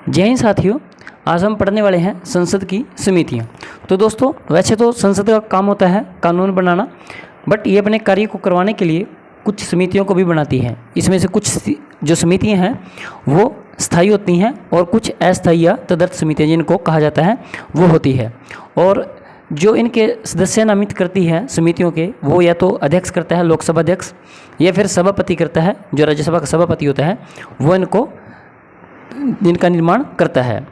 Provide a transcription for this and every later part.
जय हिंद साथियों, आज हम पढ़ने वाले हैं संसद की समितियां। तो दोस्तों, वैसे तो संसद का काम होता है कानून बनाना, बट ये अपने कार्य को करवाने के लिए कुछ समितियों को भी बनाती है। इसमें से कुछ जो समितियां हैं वो स्थायी होती हैं और कुछ अस्थायी या तदर्थ समितियां जिनको कहा जाता है वो होती है। और जो इनके सदस्य नामित करती है समितियों के, वो या तो अध्यक्ष करता है, लोकसभा अध्यक्ष, या फिर सभापति करता है, जो राज्यसभा का सभापति होता है वो इनका निर्माण करता है।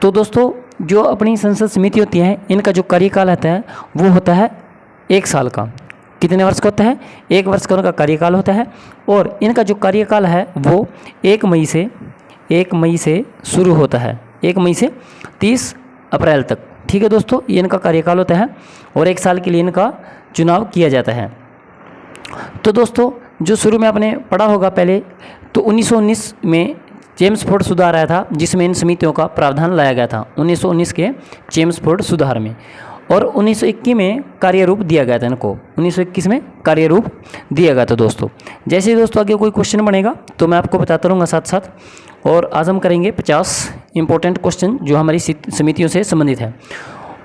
तो दोस्तों, जो अपनी संसद समिति होती है इनका जो कार्यकाल होता है वो होता है 1 साल का। कितने वर्ष का होता है? 1 वर्ष का उनका कार्यकाल होता है। और इनका जो कार्यकाल है वो 1 मई से शुरू होता है, 1 मई से 30 अप्रैल तक। ठीक है दोस्तों, ये इनका कार्यकाल होता है और 1 साल के लिए इनका चुनाव किया जाता है। तो दोस्तों, जो शुरू में आपने पढ़ा होगा पहले, तो 1919 में चेम्सफोर्ड सुधार आया था जिसमें इन समितियों का प्रावधान लाया गया था, 1919 के चेम्सफोर्ड सुधार में। और 1921 में कार्यरूप दिया गया था इनको, 1921 में कार्यरूप दिया गया था दोस्तों। जैसे ही दोस्तों आगे कोई क्वेश्चन बनेगा तो मैं आपको बताता रहूँगा साथ साथ। और आज हम करेंगे 50 इंपॉर्टेंट क्वेश्चन जो हमारी समितियों से संबंधित है।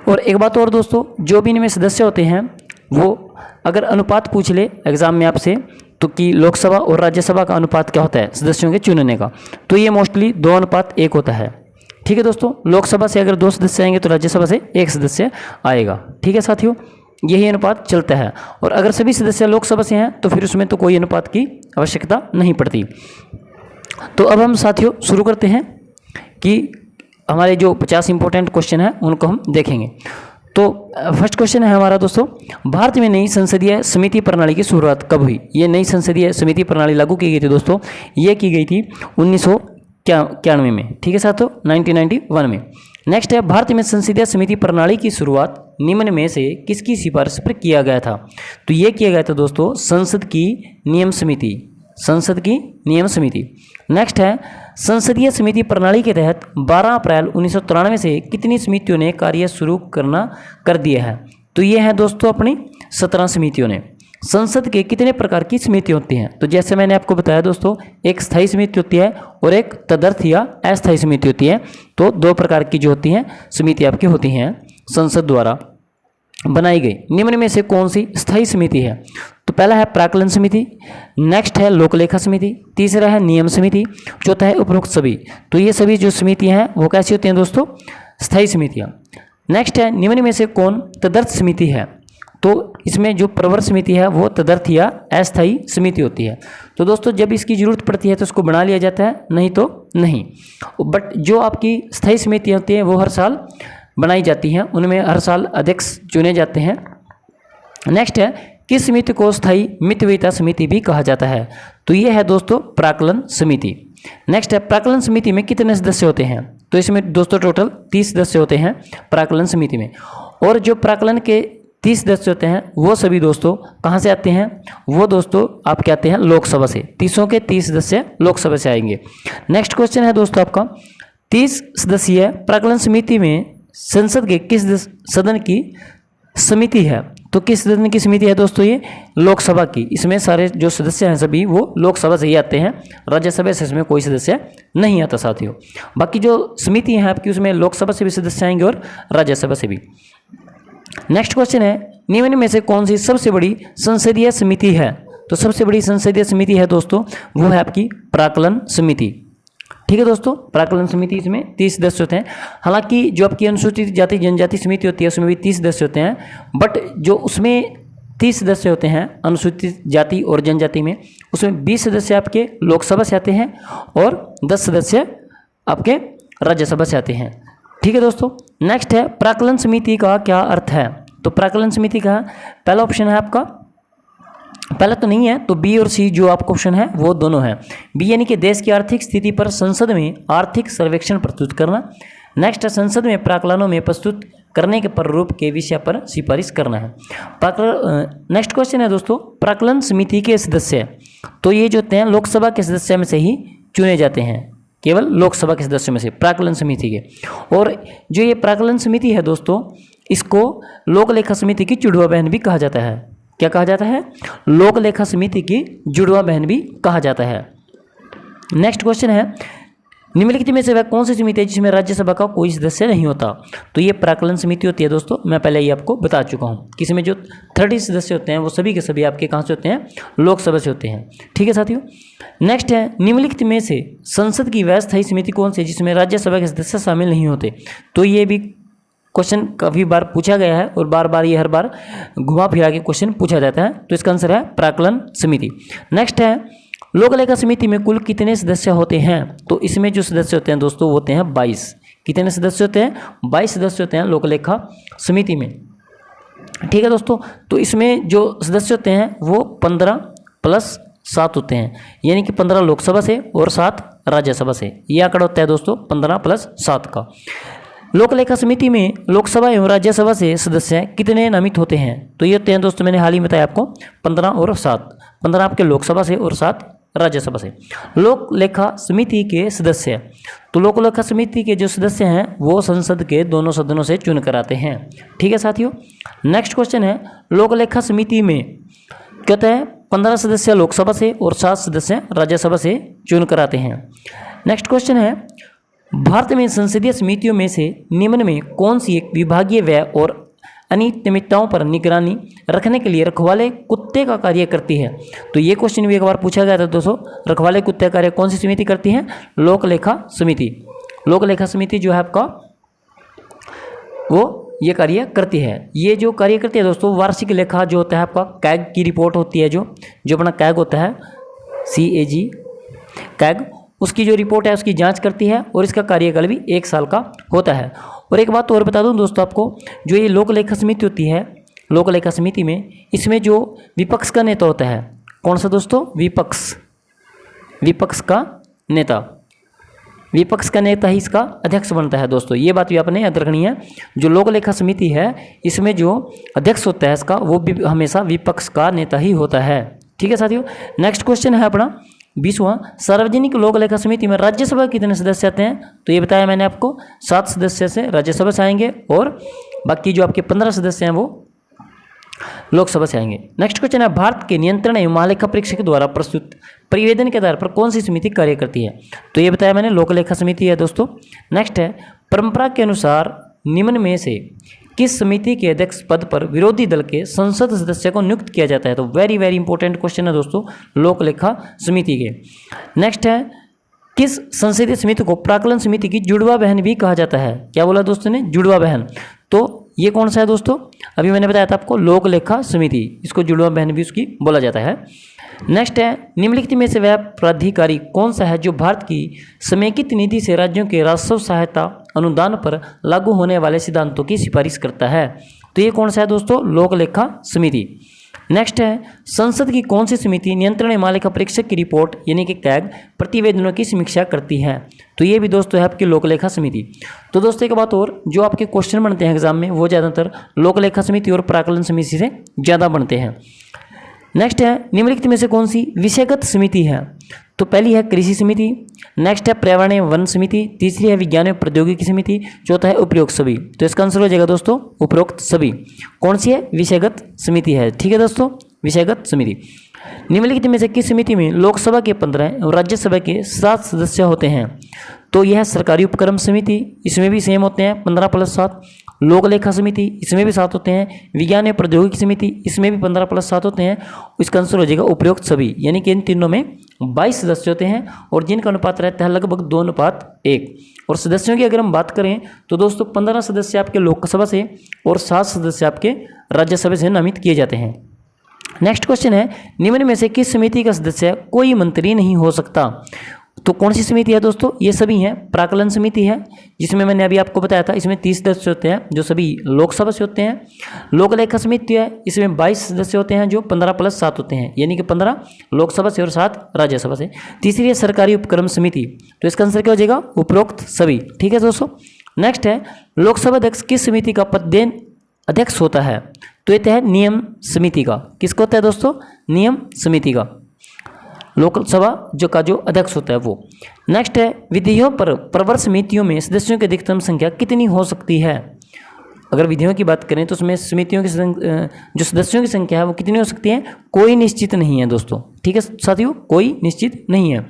और एक बात और दोस्तों, जो भी इनमें सदस्य होते हैं वो अगर अनुपात पूछ ले एग्ज़ाम में आपसे, तो कि लोकसभा और राज्यसभा का अनुपात क्या होता है सदस्यों के चुनने का, तो ये मोस्टली 2:1 होता है। ठीक है दोस्तों, लोकसभा से अगर 2 सदस्य आएंगे तो राज्यसभा से 1 सदस्य आएगा। ठीक है साथियों, यही अनुपात चलता है। और अगर सभी सदस्य लोकसभा से हैं तो फिर उसमें तो कोई अनुपात की आवश्यकता नहीं पड़ती। तो अब हम साथियों शुरू करते हैं कि हमारे जो 50 इंपॉर्टेंट क्वेश्चन हैं उनको हम देखेंगे। तो फर्स्ट क्वेश्चन है हमारा दोस्तों, भारत में नई संसदीय समिति प्रणाली की शुरुआत कब हुई? ये नई संसदीय समिति प्रणाली लागू की गई थी दोस्तों, ये की गई थी 1991 में। ठीक है साथियों, 1991 में। नेक्स्ट है, भारत में संसदीय समिति प्रणाली की शुरुआत निम्न में से किसकी सिफारिश पर किया गया था? तो ये किया गया था दोस्तों संसद की नियम समिति, संसद की नियम समिति। नेक्स्ट है, संसदीय समिति प्रणाली के तहत 12 अप्रैल 1993 से कितनी समितियों ने कार्य शुरू करना कर दिया है? तो ये है दोस्तों अपनी 17 समितियों ने। संसद के कितने प्रकार की समिति होती हैं? तो जैसे मैंने आपको बताया दोस्तों, एक स्थायी समिति होती है और एक तदर्थ या अस्थायी समिति होती है। तो 2 प्रकार की जो होती हैं समिति आपकी होती हैं संसद द्वारा बनाई गई। निम्न में से कौन सी स्थायी समिति है? तो पहला है प्राक्कलन समिति, नेक्स्ट है लोकलेखा समिति, तीसरा है नियम समिति, चौथा है उपरोक्त सभी। तो ये सभी जो समितियां हैं वो कैसी होती हैं दोस्तों? स्थायी समितियां। नेक्स्ट है, निम्न में से कौन तदर्थ समिति है? तो इसमें जो प्रवर समिति है वो तदर्थ या अस्थायी समिति होती है। तो दोस्तों, जब इसकी जरूरत पड़ती है तो उसको बना लिया जाता है, नहीं तो नहीं। बट जो आपकी स्थायी समितियाँ होती हैं वो हर साल बनाई जाती हैं, उनमें हर साल अध्यक्ष चुने जाते हैं। नेक्स्ट है, किस समिति को स्थायी मितव्ययिता समिति भी कहा जाता है? तो ये है दोस्तों प्राक्कलन समिति। नेक्स्ट है, प्राक्कलन समिति में कितने सदस्य होते हैं? तो इसमें दोस्तों टोटल 30 सदस्य होते हैं प्राक्कलन समिति में। और जो प्राक्कलन के 30 सदस्य होते हैं वो सभी दोस्तों कहाँ से आते हैं? वो दोस्तों आपके आते हैं लोकसभा से, 30 के 30 सदस्य लोकसभा से आएंगे। नेक्स्ट क्वेश्चन है दोस्तों आपका, 30 सदस्यीय प्राक्कलन समिति में संसद के किस सदन की समिति है? तो किस सदन की समिति है दोस्तों? ये लोकसभा की। इसमें सारे जो सदस्य हैं सभी वो लोकसभा से ही आते हैं, राज्यसभा से इसमें कोई सदस्य नहीं आता साथियों। बाकी जो समिति हैं आपकी उसमें लोकसभा से भी सदस्य आएंगे और राज्यसभा से भी। नेक्स्ट क्वेश्चन है, निम्न में से कौन सी सबसे बड़ी संसदीय समिति है? तो सबसे बड़ी संसदीय समिति है दोस्तों वो है आपकी प्राक्कलन समिति। ठीक है दोस्तों, प्राक्कलन समिति इसमें 30 सदस्य होते हैं। हालांकि जो आपकी अनुसूचित जाति जनजाति समिति होती है उसमें भी 30 सदस्य होते हैं, बट जो उसमें 30 सदस्य होते हैं अनुसूचित जाति और जनजाति में, उसमें 20 सदस्य आपके लोकसभा से आते हैं और 10 सदस्य आपके राज्यसभा से आते हैं। ठीक है दोस्तों, नेक्स्ट है, प्राक्कलन समिति का क्या अर्थ है? तो प्राक्कलन समिति का पहला ऑप्शन है आपका, पहला तो नहीं है, तो बी और सी जो आपका ऑप्शन है वो दोनों है। बी यानी कि देश की आर्थिक स्थिति पर संसद में आर्थिक सर्वेक्षण प्रस्तुत करना। नेक्स्ट है, संसद में प्राक्कलनों में प्रस्तुत करने के प्रारूप के विषय पर सिफारिश करना है। नेक्स्ट क्वेश्चन है दोस्तों, प्राक्कलन समिति के सदस्य, तो ये जो होते हैं लोकसभा के सदस्य में से ही चुने जाते हैं, केवल लोकसभा के सदस्यों में से प्राक्कलन समिति के। और जो ये प्राक्कलन समिति है दोस्तों, इसको लोकलेखा समिति की जुड़वा बहन भी कहा जाता है। क्या कहा जाता है? लोकलेखा समिति की जुड़वा बहन भी कहा जाता है। नेक्स्ट क्वेश्चन है, निम्नलिखित में से वह कौन सी समिति है जिसमें राज्यसभा का कोई सदस्य नहीं होता? तो ये प्राक्कलन समिति होती है दोस्तों, मैं पहले ये आपको बता चुका हूँ कि इसमें जो 30 सदस्य होते हैं वो सभी के सभी आपके कहाँ से होते हैं? लोकसभा से होते हैं। ठीक है साथियों, नेक्स्ट है निम्नलिखित में से संसद की वह स्थायी समिति कौन सी है जिसमें राज्यसभा के सदस्य शामिल नहीं होते? तो ये भी क्वेश्चन काफ़ी बार पूछा गया है और बार बार ये हर बार घुमा फिरा के क्वेश्चन पूछा जाता है। तो इसका आंसर है प्राक्कलन समिति। नेक्स्ट है लोक लेखा समिति में कुल कितने सदस्य होते हैं? तो इसमें जो सदस्य होते हैं दोस्तों वो होते हैं 22। कितने सदस्य होते हैं? 22 सदस्य होते हैं लोक लेखा समिति में। ठीक है दोस्तों, तो इसमें जो सदस्य होते हैं वो 15 + 7 होते हैं, यानी कि 15 लोकसभा से और 7 राज्यसभा से। ये आंकड़ा होता है दोस्तों 15 + 7 का। लोक लेखा समिति में लोकसभा एवं राज्यसभा से सदस्य कितने नामित होते हैं? तो ये होते हैं दोस्तों, मैंने हाल ही बताया आपको 15 और 7। 15 आपके लोकसभा से और 7 राज्यसभा से। लोक लेखा समिति के सदस्य, तो लोक लेखा समिति के जो सदस्य हैं वो संसद के दोनों सदनों से चुन कर आते हैं। ठीक है साथियों, नेक्स्ट क्वेश्चन है लोक लेखा समिति में कहता है 15 सदस्य लोकसभा से और 7 सदस्य राज्यसभा से चुन कर आते हैं। नेक्स्ट क्वेश्चन है भारत में संसदीय समितियों में से निम्न में कौन सी एक विभागीय व्यय और अनियमितताओं पर निगरानी रखने के लिए रखवाले कुत्ते का कार्य करती है? तो ये क्वेश्चन भी एक बार पूछा गया था दोस्तों, रखवाले कुत्ते का कार्य कौन सी समिति करती है? लोक लेखा समिति। लोक लेखा समिति जो है आपका वो ये कार्य करती है। ये जो कार्य करती है दोस्तों, वार्षिक लेखा जो होता है आपका कैग की रिपोर्ट होती है, जो अपना कैग होता है CAG कैग, उसकी जो रिपोर्ट है उसकी जांच करती है और इसका कार्यकाल भी 1 साल का होता है। और एक बात और बता दूं दोस्तों आपको, जो ये लोक लेखा समिति होती है, लोक लेखा समिति में इसमें जो विपक्ष का नेता होता है, कौन सा दोस्तों? विपक्ष का नेता। विपक्ष का नेता ही इसका अध्यक्ष बनता है दोस्तों, ये बात भी आपने याद रखनी है। जो लोक लेखा समिति है इसमें जो अध्यक्ष होता है इसका वो भी हमेशा विपक्ष का नेता ही होता है। ठीक है साथियों, नेक्स्ट क्वेश्चन है अपना 20वां, सार्वजनिक लोक लेखा समिति में राज्यसभा कितने सदस्य आते हैं? तो ये बताया मैंने आपको 7 सदस्य से राज्यसभा से आएंगे और बाकी जो आपके 15 सदस्य हैं वो लोकसभा से आएंगे। नेक्स्ट क्वेश्चन है भारत के नियंत्रण एवं महालेखा परीक्षक द्वारा प्रस्तुत प्रतिवेदन के आधार पर कौन सी समिति कार्य करती है? तो ये बताया मैंने लोक लेखा समिति है दोस्तों। नेक्स्ट है परंपरा के अनुसार निम्न में से किस समिति के अध्यक्ष पद पर विरोधी दल के संसद सदस्य को नियुक्त किया जाता है? तो वेरी वेरी इंपॉर्टेंट क्वेश्चन है दोस्तों लोक लेखा समिति के। नेक्स्ट है किस संसदीय समिति को प्राक्कलन समिति की जुड़वा बहन भी कहा जाता है? क्या बोला दोस्तों ने? जुड़वा बहन। तो ये कौन सा है दोस्तों? अभी मैंने बताया था आपको लोक लेखा समिति, इसको जुड़वा बहन भी उसकी बोला जाता है। नेक्स्ट है निम्नलिखित में से वह प्राधिकारी कौन सा है जो भारत की समेकित नीति से राज्यों के राजस्व सहायता अनुदान पर लागू होने वाले सिद्धांतों की सिफारिश करता है? तो ये कौन सा है दोस्तों? लोक लेखा समिति। नेक्स्ट है संसद की कौन सी समिति नियंत्रण एवं महालेखा परीक्षक की रिपोर्ट यानी कि कैग प्रतिवेदनों की समीक्षा करती है? तो ये भी दोस्तों है आपकी लोक लेखा समिति। तो दोस्तों एक बात और, जो आपके क्वेश्चन बनते हैं एग्जाम में वो ज़्यादातर लोक लेखा समिति और प्राक्कलन समिति से ज़्यादा बनते हैं। नेक्स्ट है निम्नलिखित में से कौन सी विषयगत समिति है? तो पहली है कृषि समिति, नेक्स्ट है पर्यावरण एवं वन समिति, तीसरी है विज्ञान एवं प्रौद्योगिकी समिति, चौथा है उपरोक्त सभी। तो इसका आंसर हो जाएगा दोस्तों उपरोक्त सभी। कौन सी है? विषयगत समिति है। ठीक है दोस्तों, विषयगत समिति। निम्नलिखित में से किस समिति में लोकसभा के 15 और राज्यसभा के 7 सदस्य होते हैं? तो यह सरकारी उपक्रम समिति, इसमें भी सेम होते हैं 15 + 7। लोक लेखा समिति, इसमें भी 7 होते हैं। विज्ञान एवं प्रौद्योगिकी समिति, इसमें भी 15 + 7 होते हैं। इसका आंसर हो जाएगा उपरोक्त सभी, यानी कि इन तीनों में 22 सदस्य होते हैं और जिनका अनुपात रहता है लगभग 2:1। और सदस्यों की अगर हम बात करें तो दोस्तों 15 सदस्य आपके लोकसभा से और 7 सदस्य आपके राज्यसभा से नामित किए जाते हैं। नेक्स्ट क्वेश्चन है निम्न में से किस समिति का सदस्य कोई मंत्री नहीं हो सकता? तो कौन सी समिति है दोस्तों? ये सभी हैं प्राक्कलन समिति है, जिसमें मैंने अभी आपको बताया था इसमें 30 सदस्य होते हैं जो सभी लोकसभा से होते हैं। लोक लेखा समिति है, इसमें 22 सदस्य होते हैं जो 15 + 7 होते हैं, यानी कि 15 लोकसभा से और 7 राज्यसभा से। तीसरी है सरकारी उपक्रम समिति, तो इसका आंसर क्या हो जाएगा? उपरोक्त सभी। ठीक है दोस्तों। नेक्स्ट है लोकसभा अध्यक्ष किस समिति का पदेन अध्यक्ष होता है? तो ये है नियम समिति का। किसका होता है दोस्तों? नियम समिति का, लोकसभा जो का जो अध्यक्ष होता है वो। नेक्स्ट है विधियों पर प्रवर समितियों में सदस्यों की अधिकतम संख्या कितनी हो सकती है? अगर विधियों की बात करें तो उसमें समितियों की जो सदस्यों की संख्या है वो कितनी हो सकती है? कोई निश्चित नहीं है दोस्तों। ठीक है साथियों, कोई निश्चित नहीं है।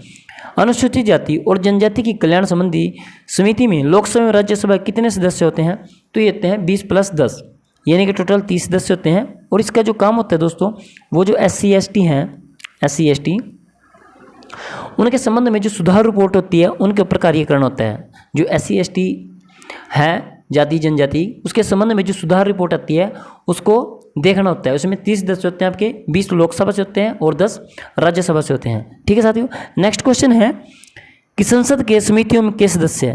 अनुसूचित जाति और जनजाति की कल्याण संबंधी समिति में लोकसभा और राज्यसभा कितने सदस्य होते हैं? तो ये होते हैं 20+10, यानी कि टोटल 30 सदस्य होते हैं। और इसका जो काम होता है दोस्तों, वो जो SC/ST हैं, SC/ST, उनके संबंध में जो सुधार रिपोर्ट होती है उनके ऊपर कार्यकरण होता है। जो SC/ST है जाति जनजाति, उसके संबंध में जो सुधार रिपोर्ट आती है उसको देखना होता है। उसमें 30 सदस्य होते हैं आपके, 20 लोकसभा से होते हैं और 10 राज्यसभा से होते हैं। ठीक है साथियों, नेक्स्ट क्वेश्चन है कि संसद के समितियों में के सदस्य,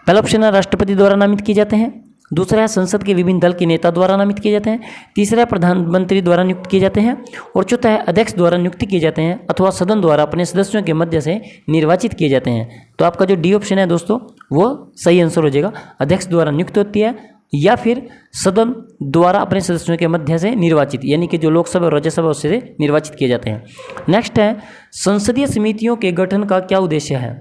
पहला ऑप्शन है राष्ट्रपति द्वारा नामित किए जाते हैं, दूसरा है संसद के विभिन्न दल के नेता द्वारा नामित किए जाते हैं, तीसरा है प्रधानमंत्री द्वारा नियुक्त किए जाते हैं, और चौथा है अध्यक्ष द्वारा नियुक्त किए जाते हैं अथवा सदन द्वारा अपने सदस्यों के मध्य से निर्वाचित किए जाते हैं। तो आपका जो डी ऑप्शन है दोस्तों वो सही आंसर हो जाएगा। अध्यक्ष द्वारा नियुक्त होती है या फिर सदन द्वारा अपने सदस्यों के मध्य से निर्वाचित, यानी कि जो लोकसभा और राज्यसभा उससे निर्वाचित किए जाते हैं। नेक्स्ट है संसदीय समितियों के गठन का क्या उद्देश्य है?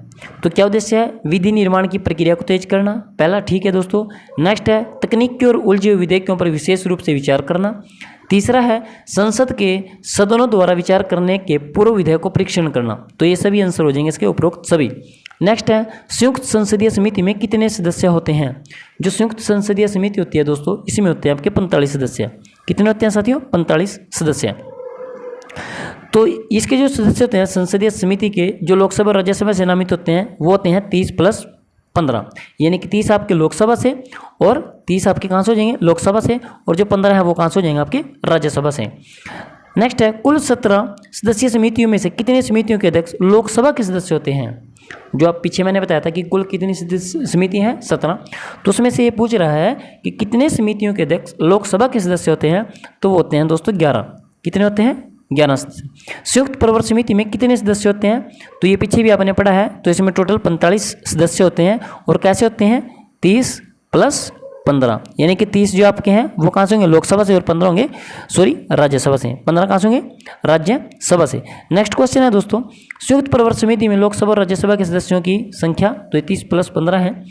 तो क्या उद्देश्य है? विधि निर्माण की प्रक्रिया को तेज करना, पहला ठीक है दोस्तों। नेक्स्ट है तकनीकी और उलझे हुए विधेयकों पर विशेष रूप से विचार करना, तीसरा है संसद के सदनों द्वारा विचार करने के पूर्व विधेयक को परीक्षण करना। तो ये सभी आंसर हो जाएंगे इसके उपरोक्त सभी। नेक्स्ट है संयुक्त संसदीय समिति में कितने सदस्य होते हैं? जो संयुक्त संसदीय समिति होती है दोस्तों, इसमें होते हैं आपके 45 सदस्य। कितने होते हैं साथियों? 45 सदस्य। तो इसके जो सदस्य होते हैं संसदीय समिति के, जो लोकसभा और राज्यसभा से नामित होते हैं, वो होते हैं 30+15, यानी कि 30 आपके लोकसभा से और 30 आपके कहाँ से हो जाएंगे? लोकसभा से, और जो 15 है वो कहाँ से हो जाएंगे? आपके राज्यसभा से। नेक्स्ट है कुल 17 सदस्यीय समितियों में से कितने समितियों के अध्यक्ष लोकसभा के सदस्य होते हैं? जो आप पीछे मैंने बताया था कि कुल कितनी समिति हैं? 17। तो उसमें से ये पूछ रहा है कि कितने समितियों के अध्यक्ष लोकसभा के सदस्य होते हैं? तो वो होते हैं दोस्तों 11। कितने होते हैं? 11 सदस्य। संयुक्त प्रवर समिति में कितने सदस्य होते हैं? तो ये पीछे भी आपने पढ़ा है। तो इसमें टोटल 45 सदस्य होते हैं। और कैसे होते हैं? 30+15, यानी कि 30 जो आपके हैं वो कहाँ से होंगे? लोकसभा से, और 15 होंगे राज्यसभा से। 15 कहाँ से होंगे? राज्यसभा से। नेक्स्ट क्वेश्चन है दोस्तों, संयुक्त प्रवर समिति में लोकसभा और राज्यसभा के सदस्यों की संख्या, तो 30+15 है।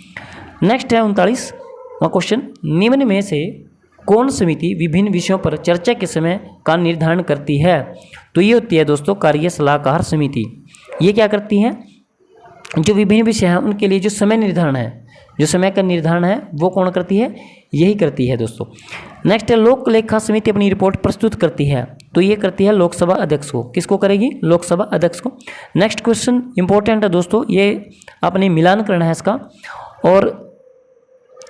नेक्स्ट है 39वां क्वेश्चन, निम्न में से कौन समिति विभिन्न विषयों पर चर्चा के समय का निर्धारण करती है? तो ये होती है दोस्तों कार्य सलाहकार समिति। ये क्या करती है? जो विभिन्न विषय हैं उनके लिए जो समय निर्धारण है, जो समय का निर्धारण है वो कौन करती है? यही करती है दोस्तों। नेक्स्ट है लोक लेखा समिति अपनी रिपोर्ट प्रस्तुत करती है। तो ये करती है लोकसभा अध्यक्ष को। किसको करेगी? लोकसभा अध्यक्ष को। नेक्स्ट क्वेश्चन इंपॉर्टेंट है दोस्तों, ये आपने मिलान करना है इसका, और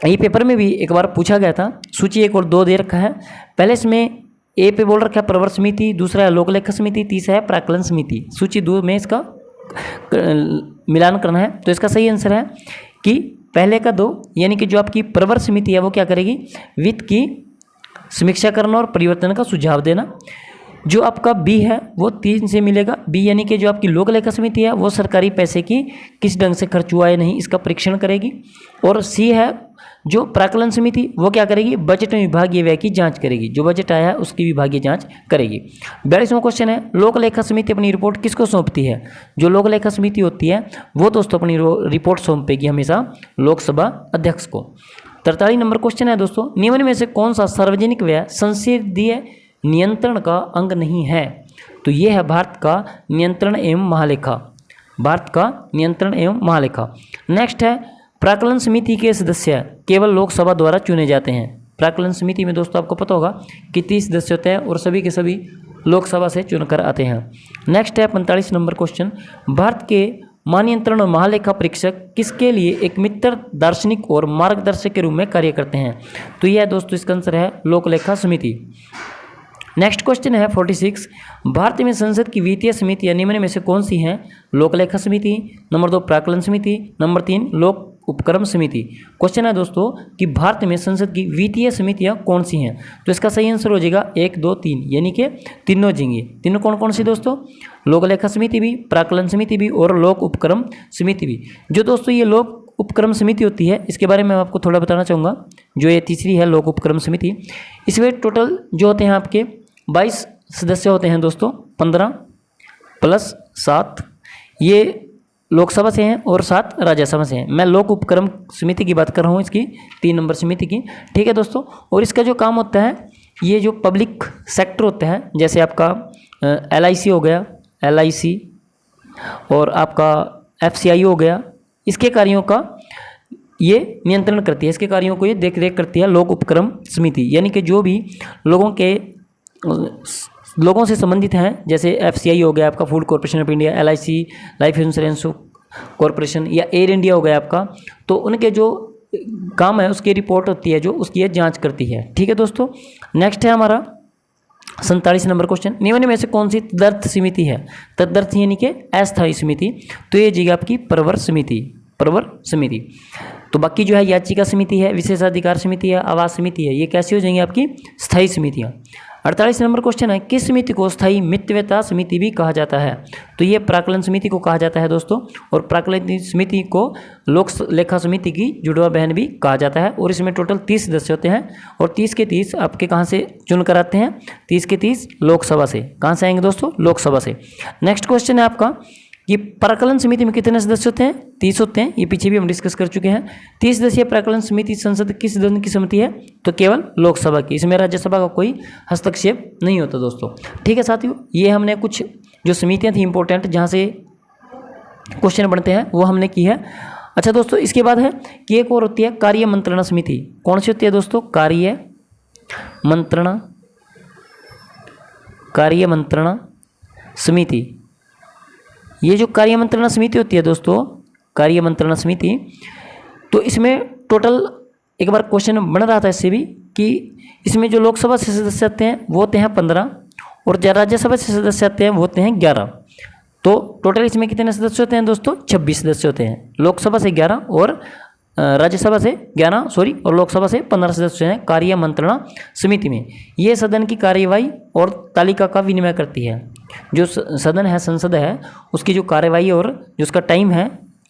ये पेपर में भी एक बार पूछा गया था। सूची 1 और 2 दे रखा है। पहले इसमें ए पे बोल रखा है प्रवर समिति, दूसरा है लोक लेखा समिति, तीसरा है प्राक्कलन समिति। सूची 2 में इसका मिलान करना है। तो इसका सही आंसर है कि पहले का 2, यानी कि जो आपकी प्रवर समिति है वो क्या करेगी? वित्त की समीक्षा करना और परिवर्तन का सुझाव देना। जो आपका बी है वो 3 से मिलेगा। बी यानी कि जो आपकी लोक लेखा समिति है वो सरकारी पैसे की किस ढंग से खर्च हुआ है नहीं इसका परीक्षण करेगी। और सी है जो प्राक्कलन समिति, वो क्या करेगी? बजट में विभागीय व्यय की जांच करेगी। जो बजट आया है उसकी विभागीय जांच करेगी। 42वां क्वेश्चन है लोक लेखा समिति अपनी रिपोर्ट किसको सौंपती है? जो लोक लेखा समिति होती है वो दोस्तों अपनी रिपोर्ट सौंपेगी हमेशा लोकसभा अध्यक्ष को। 43 नंबर क्वेश्चन है दोस्तों, निम्न में से कौन सा सार्वजनिक व्यय संसदीय नियंत्रण का अंग नहीं है? तो ये है भारत का नियंत्रण एवं महालेखा। भारत का नियंत्रण एवं महालेखा। नेक्स्ट है प्राक्कलन समिति के सदस्य केवल लोकसभा द्वारा चुने जाते हैं। प्राक्कलन समिति में दोस्तों आपको पता होगा कि 30 सदस्य होते हैं और सभी के सभी लोकसभा से चुनकर आते हैं। नेक्स्ट है 45 नंबर क्वेश्चन, भारत के महानियंत्रण और महालेखा परीक्षक किसके लिए एक मित्र दार्शनिक और मार्गदर्शक के रूप में कार्य करते हैं? तो यह दोस्तों इसका आंसर है लोक लेखा समिति। नेक्स्ट क्वेश्चन है 46, भारत में संसद की वित्तीय समिति निम्न में से कौन सी हैं? लोक लेखा समिति, नंबर 2 प्राक्कलन समिति, नंबर 3 लोक उपक्रम समिति। क्वेश्चन है दोस्तों कि भारत में संसद की वित्तीय समितियां कौन सी हैं? तो इसका सही आंसर हो जाएगा 1, 2, 3, यानी कि तीनों जाएंगे। तीनों कौन कौन सी दोस्तों? लोक लेखा समिति भी, प्राक्कलन समिति भी और लोक उपक्रम समिति भी। जो दोस्तों ये लोक उपक्रम समिति होती है इसके बारे में मैं आपको थोड़ा बताना चाहूँगा। जो ये तीसरी है लोक उपक्रम समिति, इसमें टोटल जो होते हैं आपके 22 सदस्य होते हैं दोस्तों। 15+7 ये लोकसभा से हैं और 7 राज्यसभा से हैं। मैं लोक उपक्रम समिति की बात कर रहा हूँ, इसकी 3 नंबर समिति की। ठीक है दोस्तों, और इसका जो काम होता है ये जो पब्लिक सेक्टर होता है, जैसे आपका LIC हो गया, LIC और आपका FCI हो गया, इसके कार्यों का ये नियंत्रण करती है, इसके कार्यों को ये देख रेख करती है लोक उपक्रम समिति। यानी कि जो भी लोगों से संबंधित हैं, जैसे FCI हो गया आपका, food corporation of India, LIC life insurance corporation, या एयर इंडिया हो गया आपका, तो उनके जो काम है उसकी रिपोर्ट होती है जो उसकी ये जांच करती है। ठीक है दोस्तों, नेक्स्ट है हमारा 47 नंबर क्वेश्चन, निम्न में से कौन सी तदर्थ समिति है? तदर्थ यानी कि अस्थायी समिति, तो ये जी आपकी प्रवर समिति। तो बाकी जो है याचिका समिति है, विशेषाधिकार समिति है, आवास समिति है, ये कैसी हो जाएंगी आपकी स्थायी समितियाँ। 48 नंबर क्वेश्चन है, किस समिति को स्थायी मितव्यता समिति भी कहा जाता है? तो ये प्राक्कलन समिति को कहा जाता है दोस्तों, और प्राक्कलन समिति को लोक लेखा समिति की जुड़वा बहन भी कहा जाता है। और इसमें टोटल 30 सदस्य होते हैं, और 30 के 30 आपके कहाँ से चुन कर आते हैं? 30 के 30 लोकसभा से। कहाँ से आएंगे दोस्तों? लोकसभा से। नेक्स्ट क्वेश्चन है आपका कि प्राक्कलन समिति में कितने सदस्य होते हैं? 30 होते हैं, ये पीछे भी हम डिस्कस कर चुके हैं। 30 सदस्यीय प्राक्कलन समिति संसद किस सदन की समिति है? तो केवल लोकसभा की, इसमें राज्यसभा का कोई हस्तक्षेप नहीं होता दोस्तों। ठीक है साथियों, ये हमने कुछ जो समितियां थी इंपॉर्टेंट जहाँ से क्वेश्चन बनते हैं वो हमने की है। अच्छा दोस्तों, इसके बाद है कि एक और होती है कार्य मंत्रणा समिति। कौन सी होती है दोस्तों? कार्य मंत्रणा समिति। ये जो कार्य मंत्रणा समिति होती है दोस्तों, कार्य मंत्रणा समिति, तो इसमें टोटल एक बार क्वेश्चन बन रहा था इससे भी कि इसमें जो लोकसभा से सदस्य आते हैं वो होते हैं 15, और राज्यसभा से सदस्य आते हैं वो होते हैं 11। तो टोटल इसमें कितने सदस्य होते हैं दोस्तों? 26 सदस्य होते हैं। लोकसभा से 11 और राज्यसभा से 11 और लोकसभा से 15 सदस्य हैं कार्य मंत्रणा समिति में। ये सदन की कार्यवाही और तालिका का विनिमय करती है। जो सदन है, संसद है, उसकी जो कार्यवाही और जो उसका टाइम है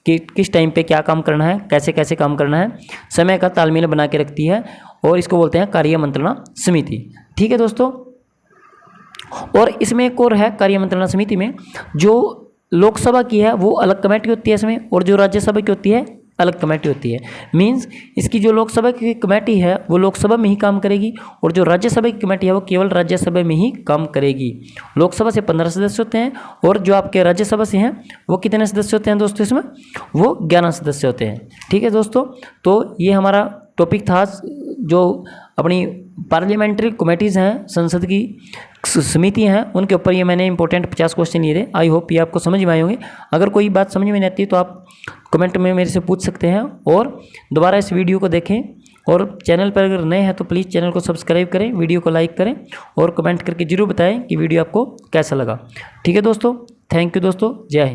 कि किस टाइम पे क्या काम करना है, कैसे कैसे काम करना है, समय का तालमेल बना के रखती है, और इसको बोलते हैं कार्य मंत्रणा समिति। ठीक है दोस्तों, और इसमें एक और है कार्य मंत्रणा समिति में, जो लोकसभा की है वो अलग कमेटी होती है इसमें, और जो राज्यसभा की होती है अलग कमेटी होती है। मींस इसकी जो लोकसभा की कमेटी है वो लोकसभा में ही काम करेगी, और जो राज्यसभा की कमेटी है वो केवल राज्यसभा में ही काम करेगी। लोकसभा से 15 सदस्य होते हैं, और जो आपके राज्यसभा से हैं वो कितने सदस्य होते हैं दोस्तों? इसमें वो 11 सदस्य होते हैं। ठीक है दोस्तों, तो ये हमारा टॉपिक था जो अपनी पार्लियामेंट्री कमेटीज़ हैं, संसद की समितियां हैं, उनके ऊपर ये मैंने इंपॉर्टेंट 50 क्वेश्चन लिए थे। आई होप ये आपको समझ में आए होंगे। अगर कोई बात समझ में नहीं आती तो आप कमेंट में मेरे से पूछ सकते हैं, और दोबारा इस वीडियो को देखें, और चैनल पर अगर नए हैं तो प्लीज़ चैनल को सब्सक्राइब करें, वीडियो को लाइक करें, और कमेंट करके ज़रूर बताएं कि वीडियो आपको कैसा लगा। ठीक है दोस्तों, थैंक यू दोस्तों, जय हिंद।